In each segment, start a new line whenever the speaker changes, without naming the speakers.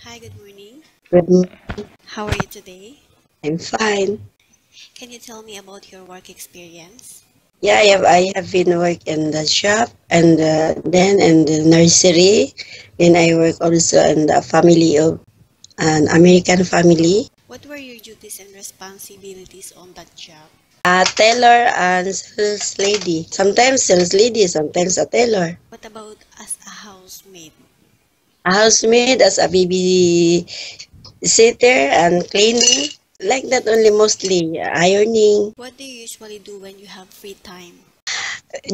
Hi, good morning.
Good morning.
How are you today?
I'm fine.
Can you tell me about your work experience?
Yeah, I have been work in the shop and then in the nursery. Then I work also in the family of an American family.
What were your duties and responsibilities on that job?
A tailor and sales lady. Sometimes sales lady, sometimes a tailor.
What about as a housemaid?
A housemaid as a baby sitter and cleaning. Like that only mostly ironing.
What do you usually do when you have free time?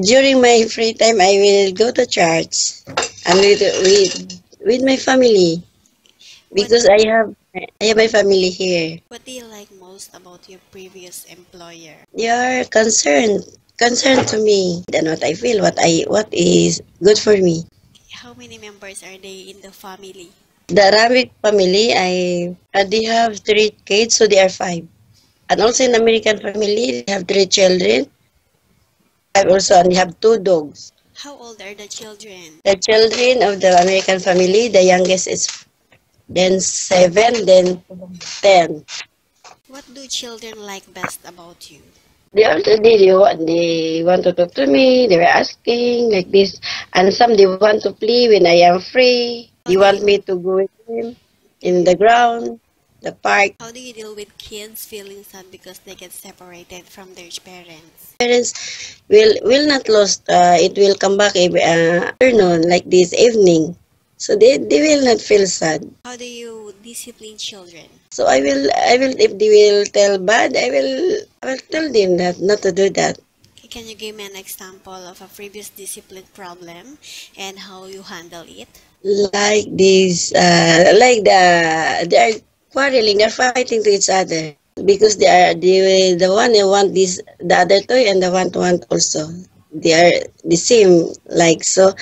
During my free time, I will go to church and with my family.
What
Because I have my family here.
What do you like most about your previous employer?
They are concerned to me and what I feel, what is good for me.
How many members are they in the family?
The Arabic family, they have three kids, so they are five. And also in American family, they have three children. I also only have two dogs.
How old are the children?
The children of the American family, the youngest is then 7, then 10.
What do children like best about you?
They want to talk to me. They were asking like this, and some they want to play when I am free.
How
They
do you,
want me to go with them in the ground, the park.
how do you deal with kids feeling sad because they get separated from their parents?
Parents will not lost. It will come back afternoon like this evening, so they will not feel sad.
How do you discipline children?
So I will if they will tell bad, I will tell them that not to do that.
Okay, can you give me an example of a previous discipline problem and how you handle it?
Like this, they are quarreling, they're fighting to each other because the one who want this the other toy and the one to want also. They are the same. Like so,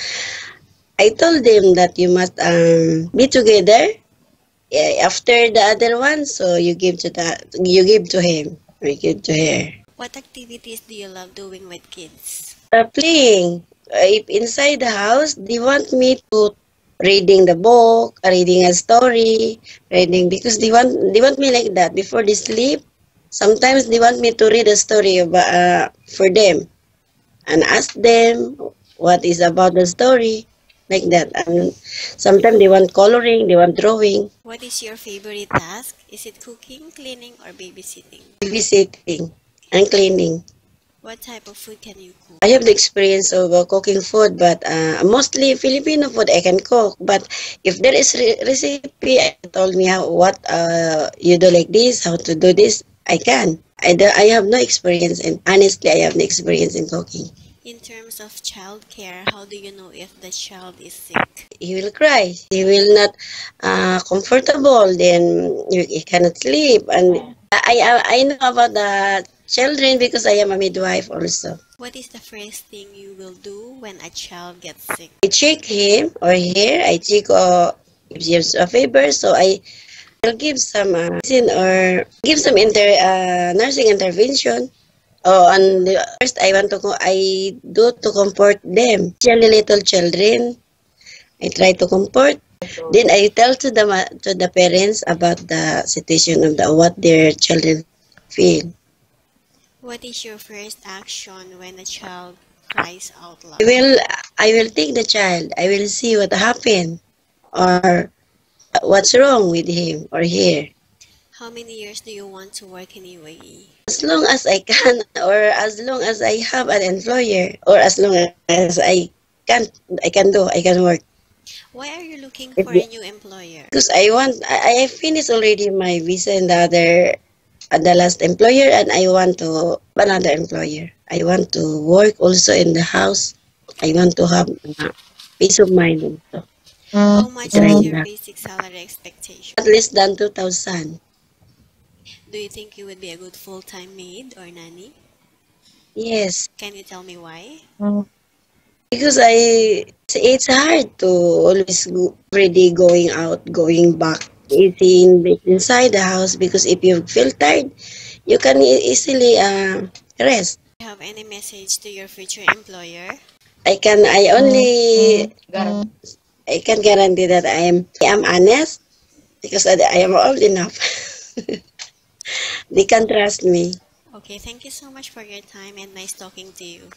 I told them that you must be together after the other one. So you give to him or you give to her.
What activities do you love doing with kids?
Playing. If inside the house, they want me to reading the book, reading a story, reading because they want me like that before they sleep. Sometimes they want me to read a story for them and ask them what is about the story like that. And sometimes they want coloring, they want drawing,
What is your favorite task? Is it cooking, cleaning, or babysitting?
babysitting, and cleaning.
What type of food can you cook?
I have the experience of cooking food, but mostly Filipino food I can cook. But if there is recipe, told me what you do like this, how to do this, I can. I have no experience, and honestly, I have no experience in cooking.
In terms of child care, how do you know if the child is sick?
He will cry. He will not comfortable. Then he cannot sleep. And I know about the children because I am a midwife also.
What is the first thing you will do when a child gets sick?
I check him or her. I check if he has a fever. So I will give some medicine or give some nursing intervention. Oh, and first I do to comfort them. Especially little children. I try to comfort. Then I tell to the parents about the situation of what their children feel.
What is your first action when a child cries out
I
loud?
will I will take the child. I will see what happened or what's wrong with him or her.
How many years do you want to work in UAE?
As long as I can or as long as I have an employer or as long as can I can work.
Why are you looking
If
for a new employer?
Because I finished already my visa in the last employer and I want to another employer. I want to work also in the house. I want to have peace of mind also.
How much
Like
is your
that.
basic salary expectation?
At least than 2,000.
Do you think you would be a good full-time maid or nanny?
Yes.
Can you tell me why?
Because it's hard to always go, every day going out, going back, eating inside the house because if you feel tired, you can easily rest.
Do you have any message to your future employer?
I can guarantee that I am honest because I am old enough. They can trust me.
Okay, thank you so much for your time and nice talking to you.